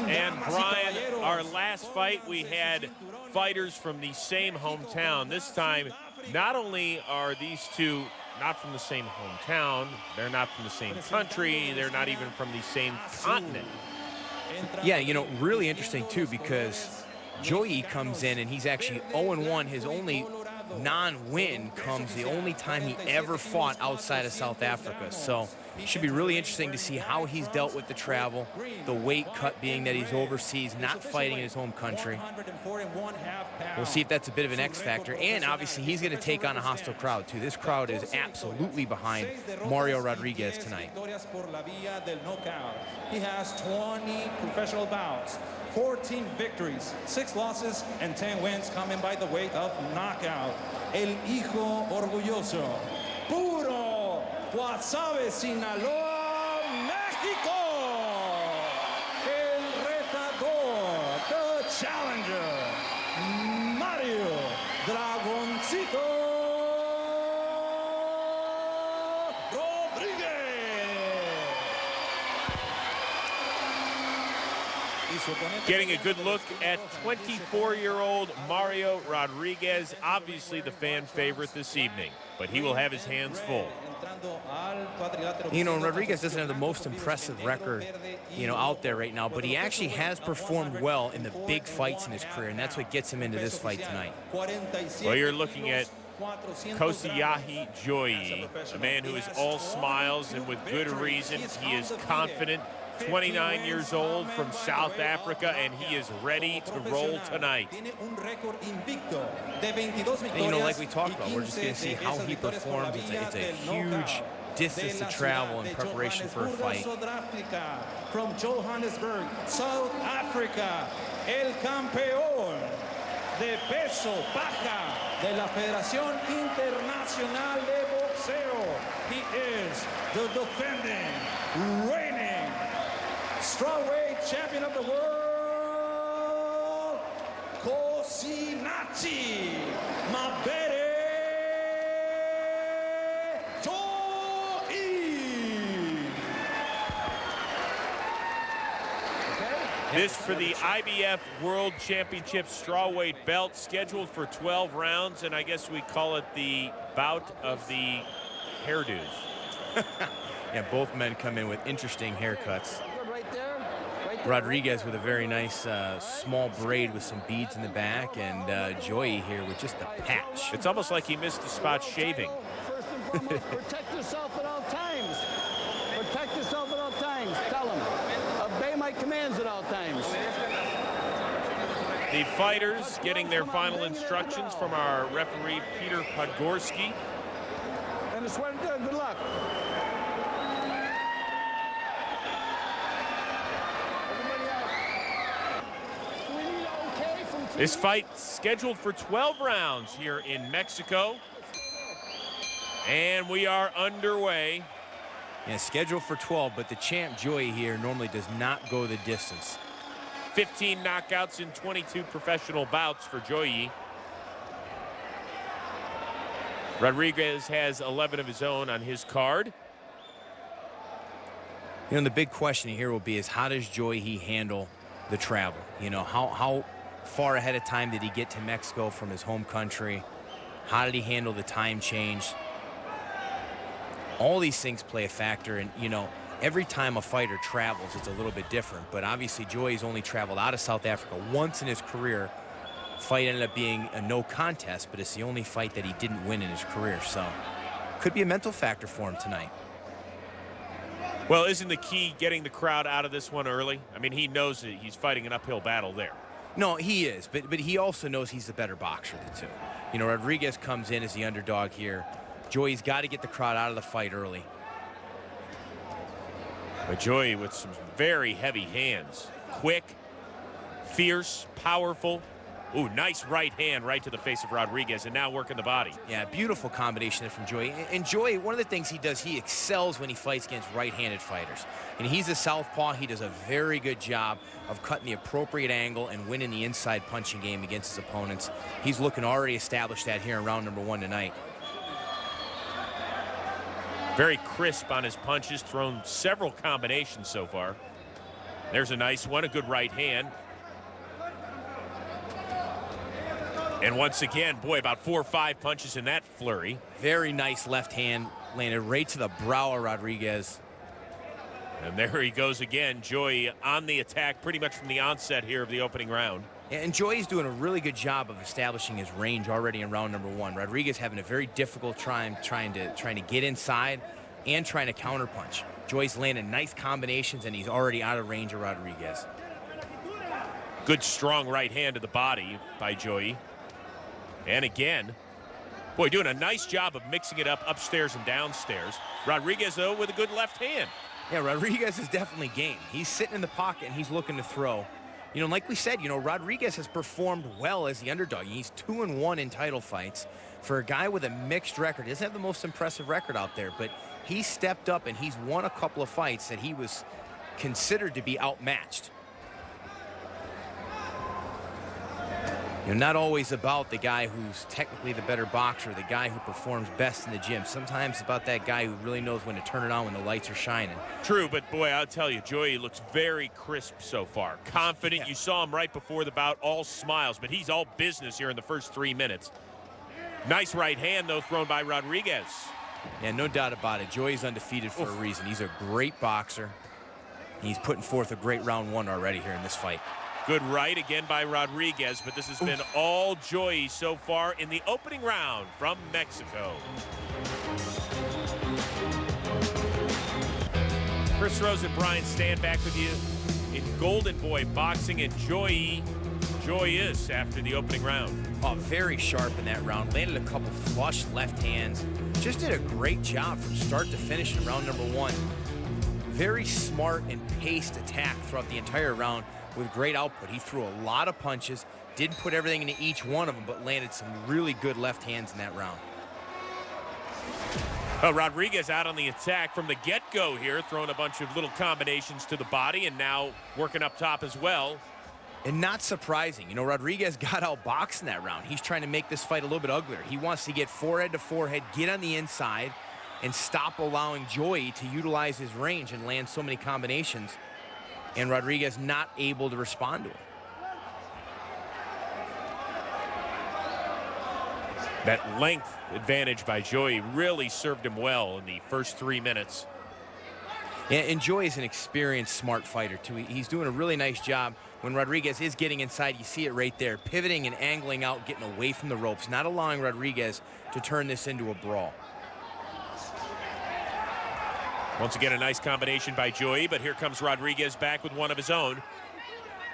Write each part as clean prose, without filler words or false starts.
And Brian, our last fight, we had fighters from the same hometown. This time, not only are these two not from the same hometown, they're not from the same country, they're not even from the same continent. Yeah, you know, really interesting too, because Joyi comes in and he's actually 0-1. His only non-win comes the only time he ever fought outside of South Africa. So it should be really interesting to see how he's dealt with the travel, the weight cut being that he's overseas, not fighting in his home country. We'll see if that's a bit of an X factor. And obviously he's going to take on a hostile crowd too. This crowd is absolutely behind Mario Rodriguez tonight. He has 20 professional bouts, 14 victories, 6 losses, and 10 wins coming by the weight of knockout. El hijo orgulloso, puro Guasave, Sinaloa, México. El retador, the challenger, Mario Dragoncito Rodriguez. Getting a good look at 24-year-old Mario Rodriguez, obviously the fan favorite this evening, but he will have his hands full. You know, Rodriguez doesn't have the most impressive record, you know, out there right now, but he actually has performed well in the big fights in his career, and that's what gets him into this fight tonight. Well, you're looking at Nkosinathi Joyi, a man who is all smiles, and with good reason. He is confident, 29 years old, from South Africa, and he is ready to roll tonight. And, you know, like we talked about, we're just going to see how he performs. It's a huge distance to travel in preparation for a fight. From Johannesburg, South Africa, el campeón de peso baja de la Federación Internacional de Boxeo. He is the defending, reigning strawweight champion of the world, Nkosinathi Mabere Joyi. This for the IBF World Championship strawweight belt, scheduled for 12 rounds, and I guess we call it the bout of the hairdos. Yeah, both men come in with interesting haircuts. Rodriguez with a very nice small braid with some beads in the back, and Joyi here with just a patch. It's almost like he missed a spot shaving. First and foremost, protect yourself at all times. Protect yourself at all times. Tell him. Obey my commands at all times. The fighters getting their final instructions from our referee, Peter Podgorski. And I swear to God, good luck. This fight scheduled for 12 rounds here in Mexico. And we are underway. Yeah, scheduled for 12, but the champ Joyi here normally does not go the distance. 15 knockouts in 22 professional bouts for Joyi. Rodriguez has 11 of his own on his card. You know, the big question here will be is how does Joyi handle the travel? You know, how far ahead of time did he get to Mexico from his home country? How did he handle the time change? All these things play a factor, and you know, every time a fighter travels, it's a little bit different. But obviously, Joyi's only traveled out of South Africa once in his career. Fight ended up being a no contest, but it's the only fight that he didn't win in his career. So, could be a mental factor for him tonight. Well, isn't the key getting the crowd out of this one early? I mean, he knows that he's fighting an uphill battle there. No, he is, but he also knows he's the better boxer of the two. You know, Rodriguez comes in as the underdog here. Joyi's got to get the crowd out of the fight early. But Joyi with some very heavy hands. Quick, fierce, powerful. Ooh, nice right hand right to the face of Rodriguez, and now working the body. Yeah, beautiful combination there from Joyi. And Joyi, one of the things he does, he excels when he fights against right-handed fighters. And he's a southpaw. He does a very good job of cutting the appropriate angle and winning the inside punching game against his opponents. He's looking already established that here in round number 1 tonight. Very crisp on his punches, thrown several combinations so far. There's a nice one, a good right hand. And once again, boy, about 4 or 5 punches in that flurry. Very nice left hand, landed right to the brow of Rodriguez. And there he goes again. Joyi on the attack pretty much from the onset here of the opening round. And Joyi's doing a really good job of establishing his range already in round number 1. Rodriguez having a very difficult time trying to get inside and trying to counterpunch. Joyi's landing nice combinations, and he's already out of range of Rodriguez. Good strong right hand to the body by Joyi. And again, boy, doing a nice job of mixing it up upstairs and downstairs. Rodriguez, though, with a good left hand. Yeah, Rodriguez is definitely game. He's sitting in the pocket, and he's looking to throw. You know, like we said, you know, Rodriguez has performed well as the underdog. He's 2-1 in title fights. For a guy with a mixed record, he doesn't have the most impressive record out there, but he stepped up and he's won a couple of fights that he was considered to be outmatched. You know, not always about the guy who's technically the better boxer, the guy who performs best in the gym. Sometimes it's about that guy who really knows when to turn it on when the lights are shining. True, but boy, I'll tell you, Joyi looks very crisp so far. Confident. Yeah. You saw him right before the bout, all smiles, but he's all business here in the first 3 minutes. Nice right hand, though, thrown by Rodriguez. Yeah, no doubt about it. Joyi's undefeated for a reason. He's a great boxer. He's putting forth a great round 1 already here in this fight. Good right again by Rodriguez, but this has been all Joyi so far in the opening round from Mexico. Chris Rose and Brian Stand back with you in Golden Boy Boxing, and Joyi joyous after the opening round. Oh, very sharp in that round. Landed a couple flush left hands. Just did a great job from start to finish in round number 1. Very smart and paced attack throughout the entire round with great output. He threw a lot of punches, didn't put everything into each one of them, but landed some really good left hands in that round. Rodriguez out on the attack from the get-go here, throwing a bunch of little combinations to the body and now working up top as well. And not surprising, you know, Rodriguez got outboxed in that round. He's trying to make this fight a little bit uglier. He wants to get forehead to forehead, get on the inside, and stop allowing Joyi to utilize his range and land so many combinations. And Rodriguez not able to respond to him. That length advantage by Joyi really served him well in the first 3 minutes. Yeah, and Joyi is an experienced, smart fighter, too. He's doing a really nice job. When Rodriguez is getting inside, you see it right there, pivoting and angling out, getting away from the ropes, not allowing Rodriguez to turn this into a brawl. Once again, a nice combination by Joyi, but here comes Rodriguez back with one of his own.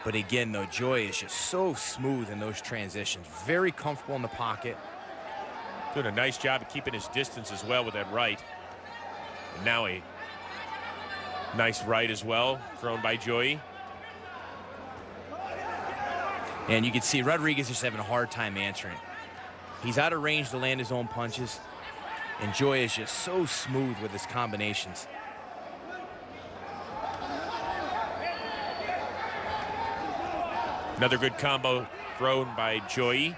But again, though, Joyi is just so smooth in those transitions. Very comfortable in the pocket. Doing a nice job of keeping his distance as well with that right. And now a nice right as well, thrown by Joyi. And you can see Rodriguez just having a hard time answering. He's out of range to land his own punches. And Joyi is just so smooth with his combinations. Another good combo thrown by Joyi.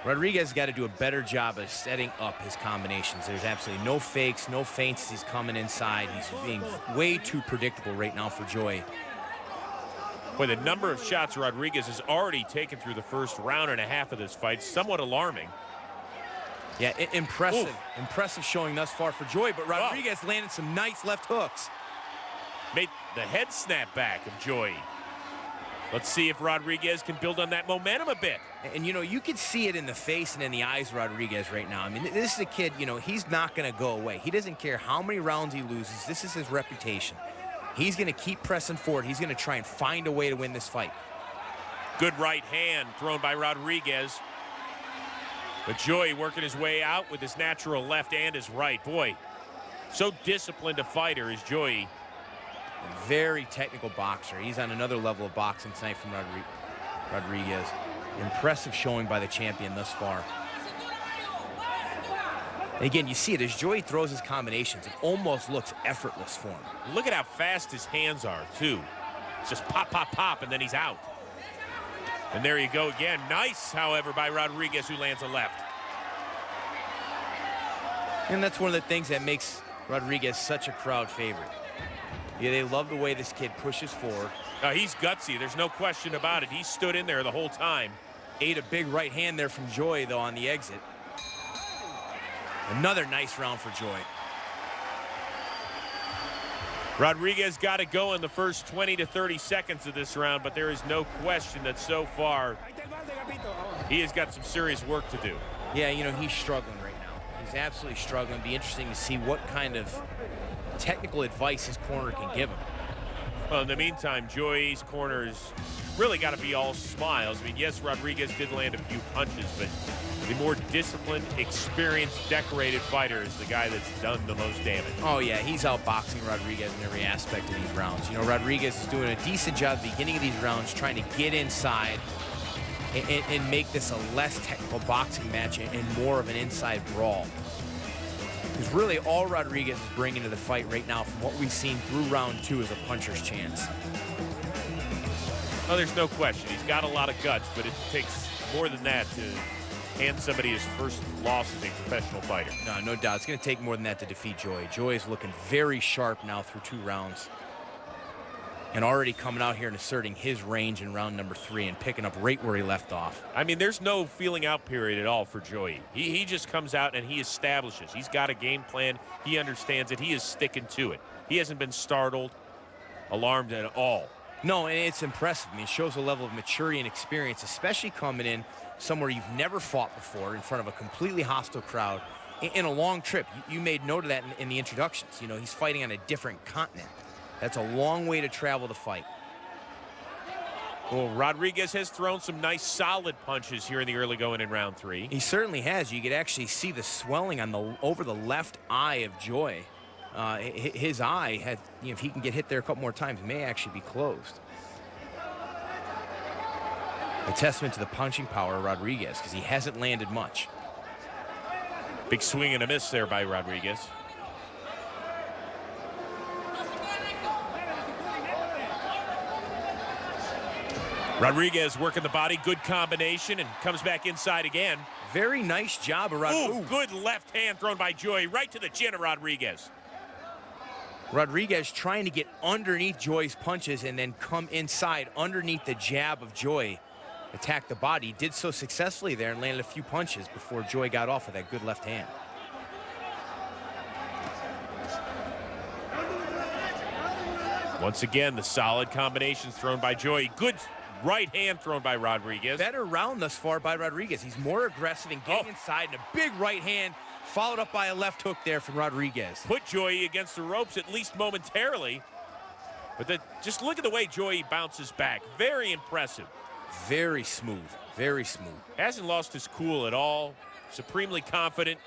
Rodriguez got to do a better job of setting up his combinations. There's absolutely no fakes, no feints. He's coming inside. He's being way too predictable right now for Joyi. Boy, the number of shots Rodriguez has already taken through the first round and a half of this fight, somewhat alarming. Yeah, impressive. Impressive showing thus far for Joyi, but Rodriguez landed some nice left hooks. Made the head snap back of Joyi. Let's see if Rodriguez can build on that momentum a bit. And, you know, you can see it in the face and in the eyes of Rodriguez right now. I mean, this is a kid, you know, he's not going to go away. He doesn't care how many rounds he loses. This is his reputation. He's going to keep pressing forward. He's going to try and find a way to win this fight. Good right hand thrown by Rodriguez. But Joyi working his way out with his natural left and his right. Boy, so disciplined a fighter is Joyi. Very technical boxer. He's on another level of boxing tonight from Rodriguez. Impressive showing by the champion thus far. And again, you see it as Joyi throws his combinations. It almost looks effortless for him. Look at how fast his hands are, too. It's just pop, pop, pop, and then he's out. And there you go again. Nice, however, by Rodriguez, who lands a left. And that's one of the things that makes Rodriguez such a crowd favorite. Yeah, they love the way this kid pushes forward. He's gutsy. There's no question about it. He stood in there the whole time. Ate a big right hand there from Joyi, though, on the exit. Another nice round for Joyi. Rodriguez got to go in the first 20 to 30 seconds of this round, but there is no question that so far he has got some serious work to do. Yeah, you know, he's struggling right now. He's absolutely struggling. It'll be interesting to see what kind of technical advice his corner can give him. Well, in the meantime, Joyi's corner's really got to be all smiles. I mean, yes, Rodriguez did land a few punches, but the more disciplined, experienced, decorated fighter is the guy that's done the most damage. Oh, yeah, he's outboxing Rodriguez in every aspect of these rounds. You know, Rodriguez is doing a decent job at the beginning of these rounds trying to get inside and make this a less technical boxing match and more of an inside brawl. Because really all Rodriguez is bringing to the fight right now from what we've seen through round 2 is a puncher's chance. Well, there's no question. He's got a lot of guts, but it takes more than that to hand somebody his first loss as a professional fighter. No doubt. It's going to take more than that to defeat Joyi. Joyi is looking very sharp now through 2 rounds. And already coming out here and asserting his range in round number 3 and picking up right where he left off. I mean, there's no feeling out period at all for Joyi. He just comes out and he establishes. He's got a game plan. He understands it. He is sticking to it. He hasn't been startled, alarmed at all. No, and it's impressive. I mean, it shows a level of maturity and experience, especially coming in somewhere you've never fought before in front of a completely hostile crowd in a long trip. You made note of that in the introductions. You know, he's fighting on a different continent. That's a long way to travel to fight. Well, Rodriguez has thrown some nice solid punches here in the early going in round 3. He certainly has. You could actually see the swelling on over the left eye of Joyi. His eye had, you know, if he can get hit there a couple more times, may actually be closed. A testament to the punching power of Rodriguez because he hasn't landed much. Big swing and a miss there by Rodriguez. Rodriguez working the body, good combination, and comes back inside again. Very nice job of Rodriguez. Ooh, good left hand thrown by Joyi right to the chin of Rodriguez. Rodriguez trying to get underneath Joyi's punches and then come inside underneath the jab of Joyi. Attack the body. Did so successfully there and landed a few punches before Joyi got off with that good left hand. Once again, the solid combinations thrown by Joyi. Good right hand thrown by Rodriguez. Better round thus far by Rodriguez. He's more aggressive and getting inside, and a big right hand followed up by a left hook there from Rodriguez. Put Joyi against the ropes at least momentarily. But just look at the way Joyi bounces back. Very impressive. Very smooth. Very smooth. Hasn't lost his cool at all. Supremely confident.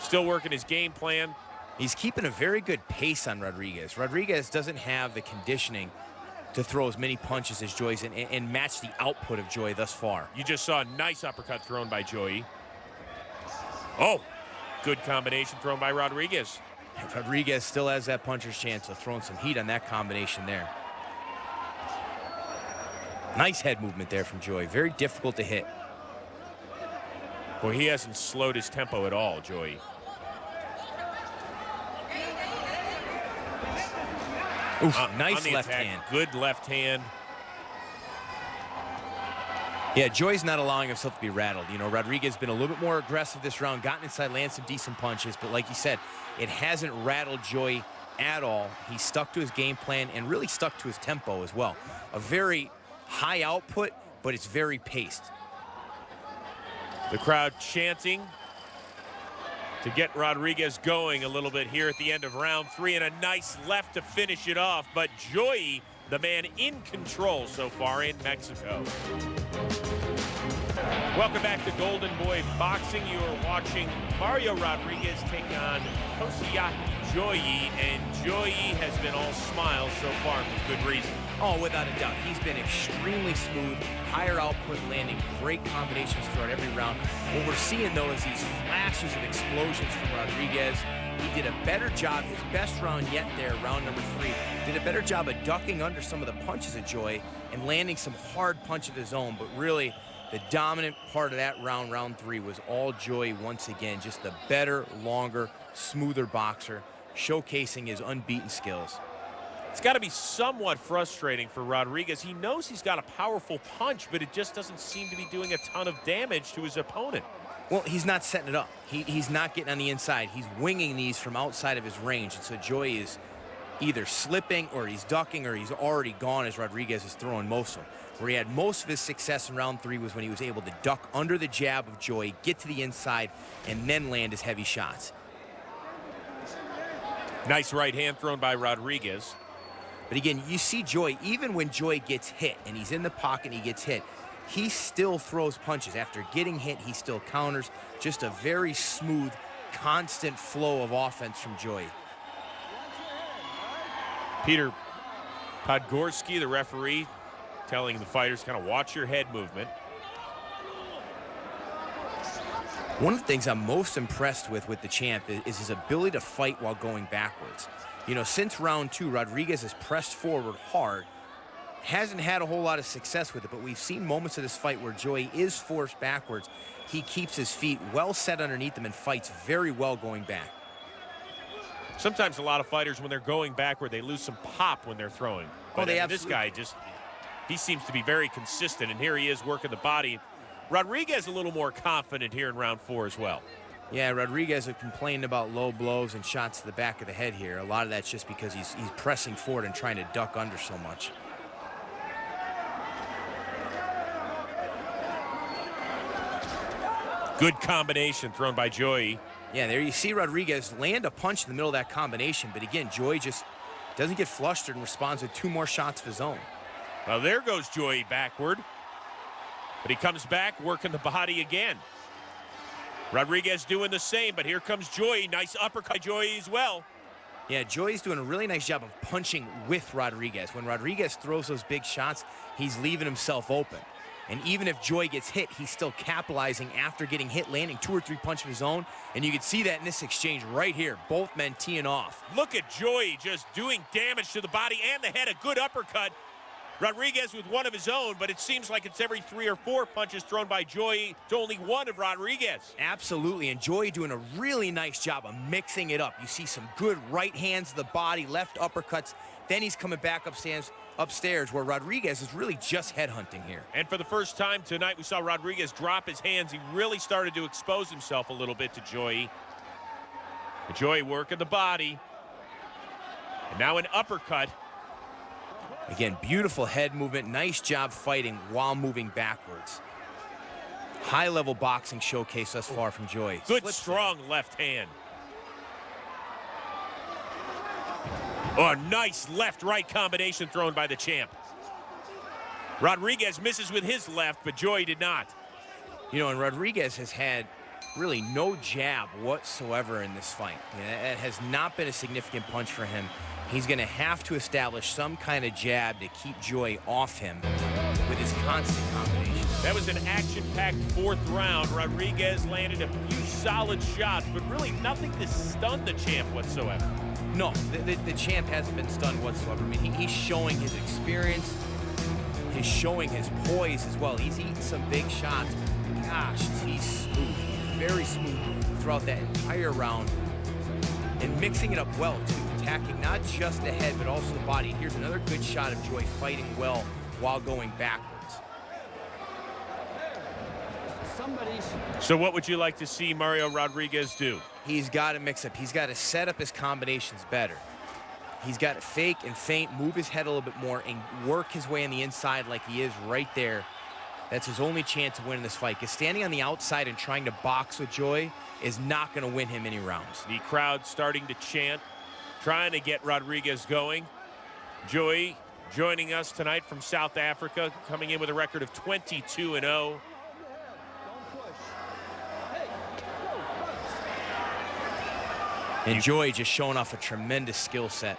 Still working his game plan. He's keeping a very good pace on Rodriguez. Rodriguez doesn't have the conditioning to throw as many punches as Joyi's and match the output of Joyi thus far. You just saw a nice uppercut thrown by Joyi. Oh, good combination thrown by Rodriguez. Rodriguez still has that puncher's chance of throwing some heat on that combination there. Nice head movement there from Joyi. Very difficult to hit. Boy, he hasn't slowed his tempo at all, Joyi. Oof, nice left hand. Good left hand. Yeah, Joyi's not allowing himself to be rattled. You know, Rodriguez has been a little bit more aggressive this round, gotten inside, landed some decent punches, but like you said, it hasn't rattled Joyi at all. He stuck to his game plan and really stuck to his tempo as well. A very high output, but it's very paced. The crowd chanting to get Rodriguez going a little bit here at the end of round 3, and a nice left to finish it off. But Joyi, the man in control so far in Mexico. Welcome back to Golden Boy Boxing. You are watching Mario Rodriguez take on Nkosinathi Joyi, and Joyi has been all smiles so far for good reason. Oh, without a doubt. He's been extremely smooth, higher output, landing great combinations throughout every round. What we're seeing, though, is these flashes of explosions from Rodriguez. He did a better job, his best round yet there, round number 3. Did a better job of ducking under some of the punches of Joyi and landing some hard punch of his own, but really The dominant part of that round 3, was all Joyi once again. Just the better, longer, smoother boxer, showcasing his unbeaten skills. It's got to be somewhat frustrating for Rodriguez. He knows he's got a powerful punch, but it just doesn't seem to be doing a ton of damage to his opponent. Well, he's not setting it up. He's not getting on the inside. He's winging these from outside of his range. And so Joyi is either slipping or he's ducking or he's already gone as Rodriguez is throwing most of them. Where he had most of his success in round 3 was when he was able to duck under the jab of Joyi, get to the inside, and then land his heavy shots. Nice right hand thrown by Rodriguez. But again, you see Joyi, even when Joyi gets hit and he's in the pocket and he gets hit, he still throws punches. After getting hit, he still counters. Just a very smooth, constant flow of offense from Joyi. Peter Podgorski, the referee, telling the fighters kind of watch your head movement. One of the things I'm most impressed with the champ is his ability to fight while going backwards. You know, since round 2, Rodriguez has pressed forward hard. Hasn't had a whole lot of success with it, but we've seen moments of this fight where Joyi is forced backwards. He keeps his feet well set underneath him and fights very well going back. Sometimes a lot of fighters, when they're going backward, they lose some pop when they're throwing. But this guy he seems to be very consistent, and here he is working the body. Rodriguez a little more confident here in round 4 as well. Yeah, Rodriguez had complained about low blows and shots to the back of the head here. A lot of that's just because he's pressing forward and trying to duck under so much. Good combination thrown by Joyi. Yeah, there you see Rodriguez land a punch in the middle of that combination, but again, Joyi just doesn't get flustered and responds with 2 more shots of his own. Well, there goes Joyi backward. But he comes back, working the body again. Rodriguez doing the same, but here comes Joyi. Nice uppercut, Joyi as well. Yeah, Joyi's doing a really nice job of punching with Rodriguez. When Rodriguez throws those big shots, he's leaving himself open. And even if Joyi gets hit, he's still capitalizing after getting hit, landing 2 or 3 punches of his own. And you can see that in this exchange right here, both men teeing off. Look at Joyi just doing damage to the body and the head. A good uppercut. Rodriguez with one of his own, but it seems like it's every 3 or 4 punches thrown by Joyi to only one of Rodriguez. Absolutely, and Joyi doing a really nice job of mixing it up. You see some good right hands to the body, left uppercuts. Then he's coming back upstairs where Rodriguez is really just headhunting here. And for the first time tonight, we saw Rodriguez drop his hands. He really started to expose himself a little bit to Joyi. Joyi working the body. And now an uppercut. Again, beautiful head movement. Nice job fighting while moving backwards. High-level boxing showcase thus far from Joyi. Good, strong left hand. Oh, nice left-right combination thrown by the champ. Rodriguez misses with his left, but Joyi did not. You know, and Rodriguez has had really no jab whatsoever in this fight. It has not been a significant punch for him. He's going to have to establish some kind of jab to keep Joyi off him with his constant combination. That was an action-packed 4th round. Rodriguez landed a few solid shots, but really nothing to stun the champ whatsoever. No, the champ hasn't been stunned whatsoever. I mean, he's showing his experience. He's showing his poise as well. He's eating some big shots. Gosh, he's smooth. He's very smooth throughout that entire round. And mixing it up well, too. Attacking not just the head, but also the body. Here's another good shot of Joyi fighting well while going backwards. So what would you like to see Mario Rodriguez do? He's got to mix up. He's got to set up his combinations better. He's got to fake and feint, move his head a little bit more, and work his way on the inside like he is right there. That's his only chance of winning this fight, because standing on the outside and trying to box with Joyi is not going to win him any rounds. The crowd starting to chant, trying to get Rodriguez going. Joyi joining us tonight from South Africa, coming in with a record of 22-0. And Joyi just showing off a tremendous skill set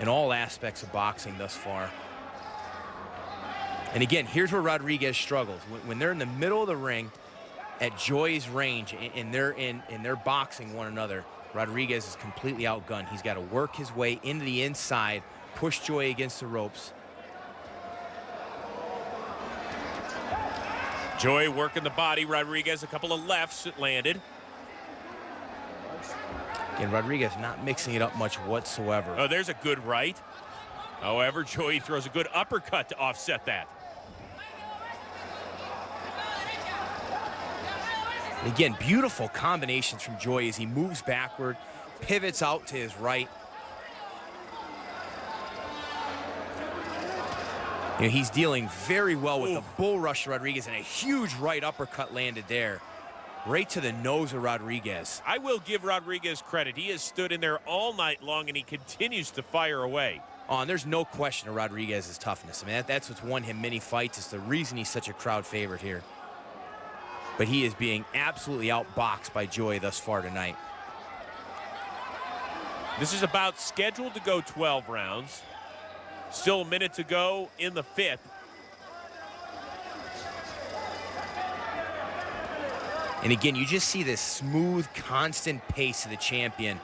in all aspects of boxing thus far. And again, here's where Rodriguez struggles. When they're in the middle of the ring at Joyi's range and they're boxing one another, Rodriguez is completely outgunned. He's got to work his way into the inside, push Joyi against the ropes. Joyi working the body. Rodriguez, a couple of lefts that landed. And Rodriguez not mixing it up much whatsoever. Oh, there's a good right. However, Joyi throws a good uppercut to offset that. Again, beautiful combinations from Joyi as he moves backward, pivots out to his right. You know, he's dealing very well with the bull rush to Rodriguez, and a huge right uppercut landed there. Right to the nose of Rodriguez. I will give Rodriguez credit. He has stood in there all night long, and he continues to fire away. Oh, and there's no question of Rodriguez's toughness. I mean, that's what's won him many fights. It's the reason he's such a crowd favorite here. But he is being absolutely outboxed by Joyi thus far tonight. This is about scheduled to go 12 rounds. Still a minute to go in the 5th. And again, you just see this smooth, constant pace of the champion.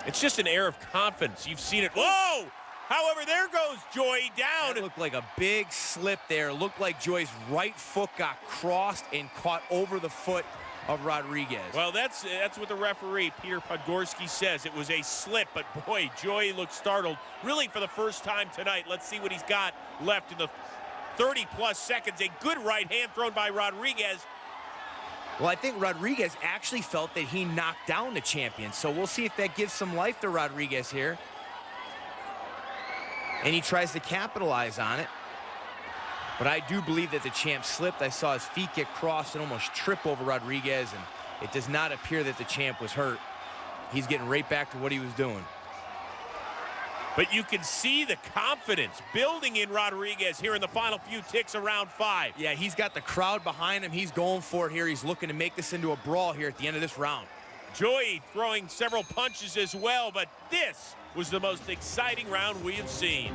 It's just an air of confidence. You've seen it. Whoa! However, there goes Joyi down. That looked like a big slip there. It looked like Joyi's right foot got crossed and caught over the foot of Rodriguez. Well, that's what the referee, Peter Podgorski, says. It was a slip, but boy, Joyi looked startled, really for the first time tonight. Let's see what he's got left in the 30-plus seconds. A good right hand thrown by Rodriguez. Well, I think Rodriguez actually felt that he knocked down the champion, so we'll see if that gives some life to Rodriguez here. And he tries to capitalize on it. But I do believe that the champ slipped. I saw his feet get crossed and almost trip over Rodriguez, and it does not appear that the champ was hurt. He's getting right back to what he was doing. But you can see the confidence building in Rodriguez here in the final few ticks of round 5. Yeah, he's got the crowd behind him. He's going for it here. He's looking to make this into a brawl here at the end of this round. Joyi throwing several punches as well, but this was the most exciting round we have seen.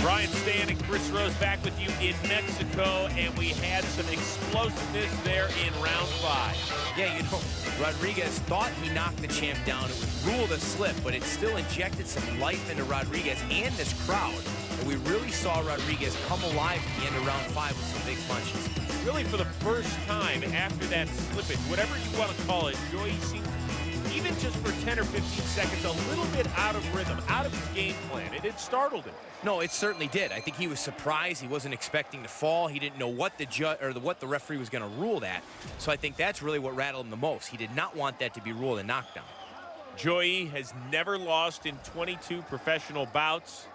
Brian Stan and Chris Rose back with you in Mexico, and we had some explosiveness there in round 5. Yeah, you know, Rodriguez thought he knocked the champ down. It was ruled a slip, but it still injected some life into Rodriguez and this crowd. And we really saw Rodriguez come alive at the end of round 5 with some big punches. Really, for the first time after that slippage, whatever you want to call it, Joyi seemed, even just for 10 or 15 seconds, a little bit out of rhythm, out of his game plan. It startled him. No, it certainly did. I think he was surprised. He wasn't expecting to fall. He didn't know what the judge or what the referee was going to rule that. So I think that's really what rattled him the most. He did not want that to be ruled a knockdown. Joyi has never lost in 22 professional bouts.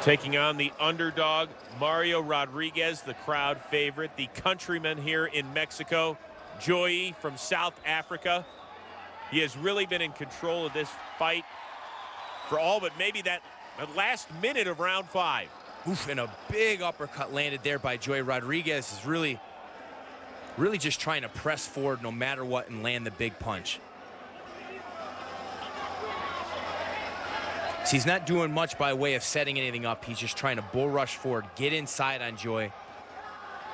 Taking on the underdog, Mario Rodriguez, the crowd favorite, the countryman here in Mexico. Joyi from South Africa. He has really been in control of this fight for all but maybe that last minute of round 5. Oof, and a big uppercut landed there by Joyi. Rodriguez is really just trying to press forward no matter what and land the big punch. So he's not doing much by way of setting anything up. He's just trying to bull rush forward, get inside on Joyi,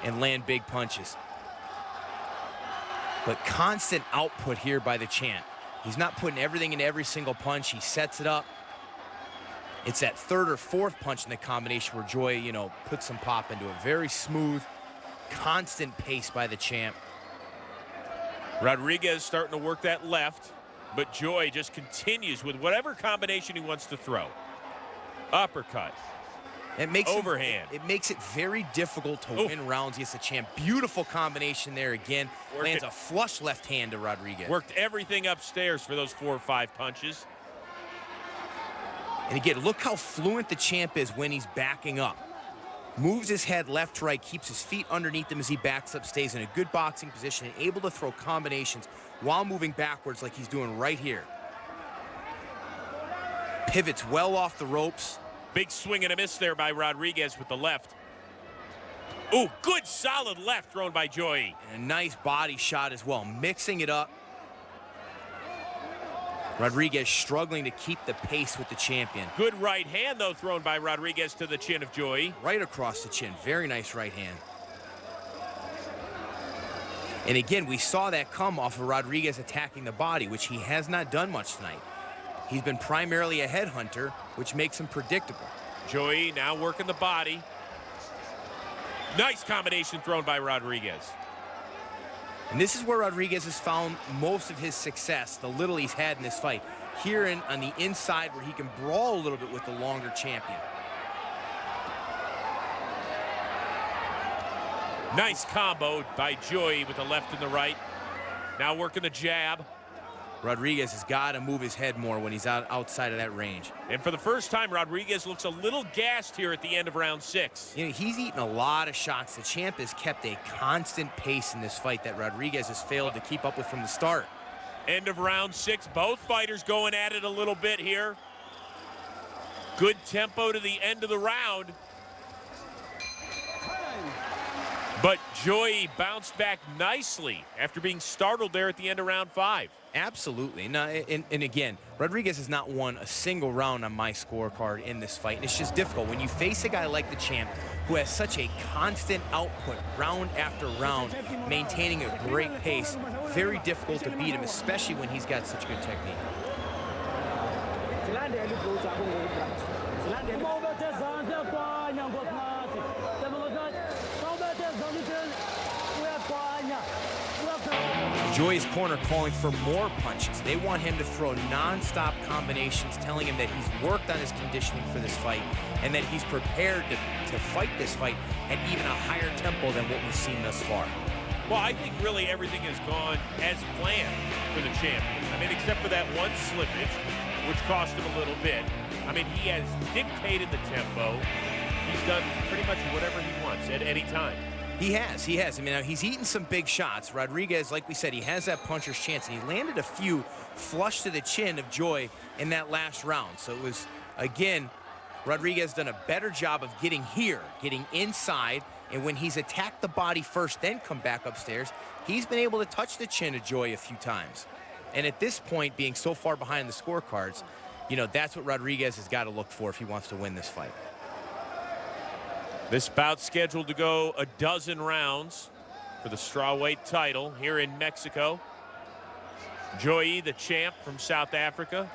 and land big punches. But constant output here by the champ. He's not putting everything into every single punch. He sets it up. It's that third or fourth punch in the combination where Joyi, you know, puts some pop into it. Very smooth, constant pace by the champ. Rodriguez starting to work that left, but Joyi just continues with whatever combination he wants to throw. Uppercut. It makes overhand. It makes it very difficult to win rounds against the champ. Beautiful combination there again. Lands a flush left hand to Rodriguez. Worked everything upstairs for those 4 or 5 punches. And again, look how fluent the champ is when he's backing up. Moves his head left to right, keeps his feet underneath him as he backs up, stays in a good boxing position, and able to throw combinations while moving backwards like he's doing right here. Pivots well off the ropes. Big swing and a miss there by Rodriguez with the left. Ooh, good solid left thrown by Joyi. And a nice body shot as well, mixing it up. Rodriguez struggling to keep the pace with the champion. Good right hand, though, thrown by Rodriguez to the chin of Joyi. Right across the chin. Very nice right hand. And again, we saw that come off of Rodriguez attacking the body, which he has not done much tonight. He's been primarily a headhunter, which makes him predictable. Joyi now working the body. Nice combination thrown by Rodriguez. And this is where Rodriguez has found most of his success, the little he's had in this fight. Here on the inside where he can brawl a little bit with the longer champion. Nice combo by Joyi with the left and the right. Now working the jab. Rodriguez has got to move his head more when he's outside of that range. And for the first time, Rodriguez looks a little gassed here at the end of round 6. You know, he's eaten a lot of shots. The champ has kept a constant pace in this fight that Rodriguez has failed to keep up with from the start. End of round 6. Both fighters going at it a little bit here. Good tempo to the end of the round. But Joyi bounced back nicely after being startled there at the end of round 5. Absolutely. Now, and again, Rodriguez has not won a single round on my scorecard in this fight. And it's just difficult when you face a guy like the champ who has such a constant output round after round, maintaining a great pace. Very difficult to beat him, especially when he's got such good technique. Joyi's corner calling for more punches. They want him to throw non-stop combinations, telling him that he's worked on his conditioning for this fight and that he's prepared to fight this fight at even a higher tempo than what we've seen thus far. Well, I think really everything has gone as planned for the champion. I mean, except for that one slippage, which cost him a little bit. I mean, he has dictated the tempo. He's done pretty much whatever he wants at any time. He has. I mean, he's eaten some big shots. Rodriguez, like we said, he has that puncher's chance, and he landed a few flush to the chin of Joyi in that last round. So it was, again, Rodriguez done a better job of getting here, getting inside, and when he's attacked the body first, then come back upstairs, he's been able to touch the chin of Joyi a few times. And at this point, being so far behind the scorecards, you know, that's what Rodriguez has got to look for if he wants to win this fight. This bout's scheduled to go a dozen rounds for the strawweight title here in Mexico. Joyi, the champ from South Africa.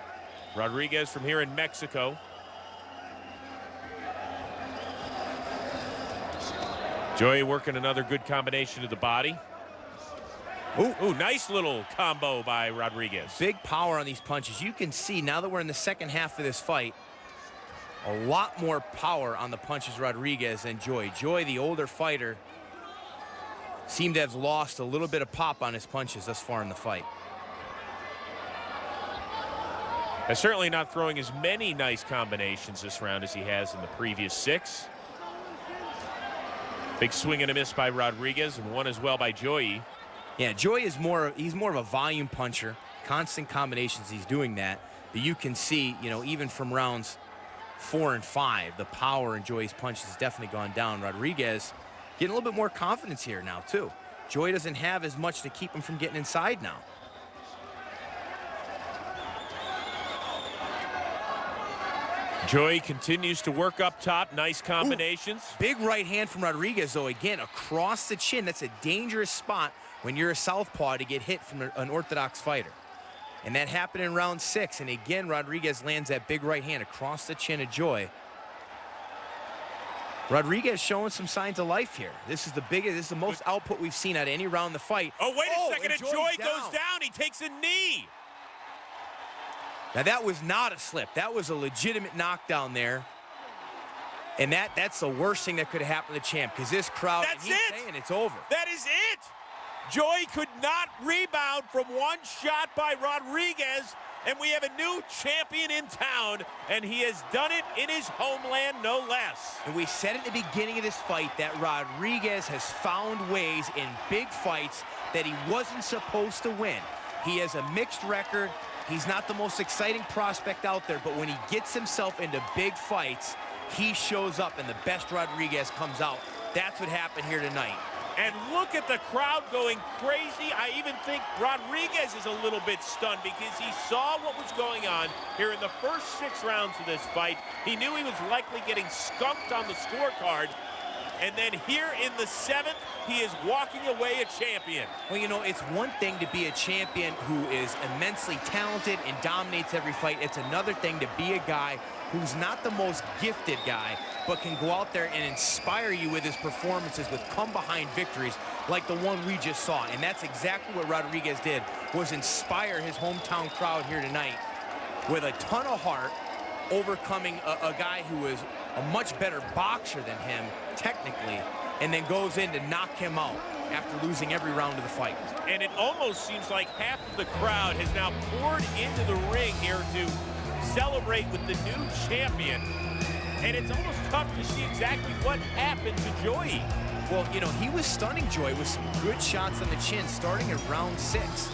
Rodriguez from here in Mexico. Joyi working another good combination to the body. Ooh, nice little combo by Rodriguez. Big power on these punches. You can see now that we're in the second half of this fight, a lot more power on the punches Rodriguez and Joyi. Joyi, the older fighter, seemed to have lost a little bit of pop on his punches thus far in the fight. And certainly not throwing as many nice combinations this round as he has in the previous 6. Big swing and a miss by Rodriguez, and one as well by Joyi. Yeah, Joyi is more of a volume puncher. Constant combinations, he's doing that. But you can see, you know, even from rounds 4 and 5, the power in Joyi's punches has definitely gone down. Rodriguez getting a little bit more confidence here now, too. Joyi doesn't have as much to keep him from getting inside now. Joyi continues to work up top. Nice combinations. Ooh, big right hand from Rodriguez, though, again, across the chin. That's a dangerous spot when you're a southpaw to get hit from an orthodox fighter. And that happened in round 6. And again, Rodriguez lands that big right hand across the chin of Joyi. Rodriguez showing some signs of life here. This is the most output we've seen out of any round in the fight. Oh, wait a second, and Joyi goes down. He takes a knee. Now, that was not a slip. That was a legitimate knockdown there. And that's the worst thing that could have happened to the champ, because this crowd, That's he's it. saying it's over. That is it. Joyi could not rebound from one shot by Rodriguez, and we have a new champion in town, and he has done it in his homeland, no less. And we said at the beginning of this fight that Rodriguez has found ways in big fights that he wasn't supposed to win. He has a mixed record. He's not the most exciting prospect out there, but when he gets himself into big fights, he shows up, and the best Rodriguez comes out. That's what happened here tonight. And look at the crowd going crazy. I even think Rodriguez is a little bit stunned because he saw what was going on here in the first 6 rounds of this fight. He knew he was likely getting skunked on the scorecard, And then here in the 7th, he is walking away a champion. Well, you know, it's one thing to be a champion who is immensely talented and dominates every fight. It's another thing to be a guy who's not the most gifted guy, but can go out there and inspire you with his performances with come-behind victories like the one we just saw. And that's exactly what Rodriguez did, was inspire his hometown crowd here tonight with a ton of heart, overcoming a guy who is a much better boxer than him, technically, and then goes in to knock him out after losing every round of the fight. And it almost seems like half of the crowd has now poured into the ring here to celebrate with the new champion. And it's almost tough to see exactly what happened to Joyi. Well, you know, he was stunning Joyi with some good shots on the chin starting in round 6.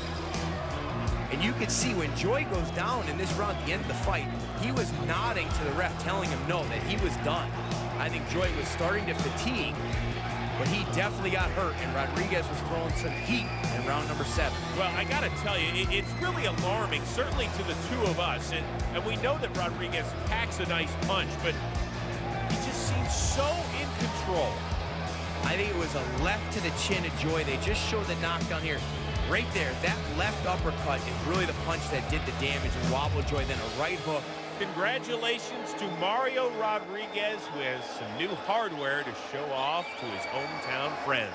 And you could see when Joyi goes down in this round at the end of the fight, he was nodding to the ref, telling him no, that he was done. I think Joyi was starting to fatigue, but he definitely got hurt, and Rodriguez was throwing some heat in round number 7. Well, I got to tell you, it's really alarming, certainly to the two of us. And we know that Rodriguez packs a nice punch, but he just seems so in control. I think it was a left to the chin of Joyi. They just showed the knockdown here. Right there, that left uppercut is really the punch that did the damage and wobbled Joyi, then a right hook. Congratulations to Mario Rodriguez, who has some new hardware to show off to his hometown friends.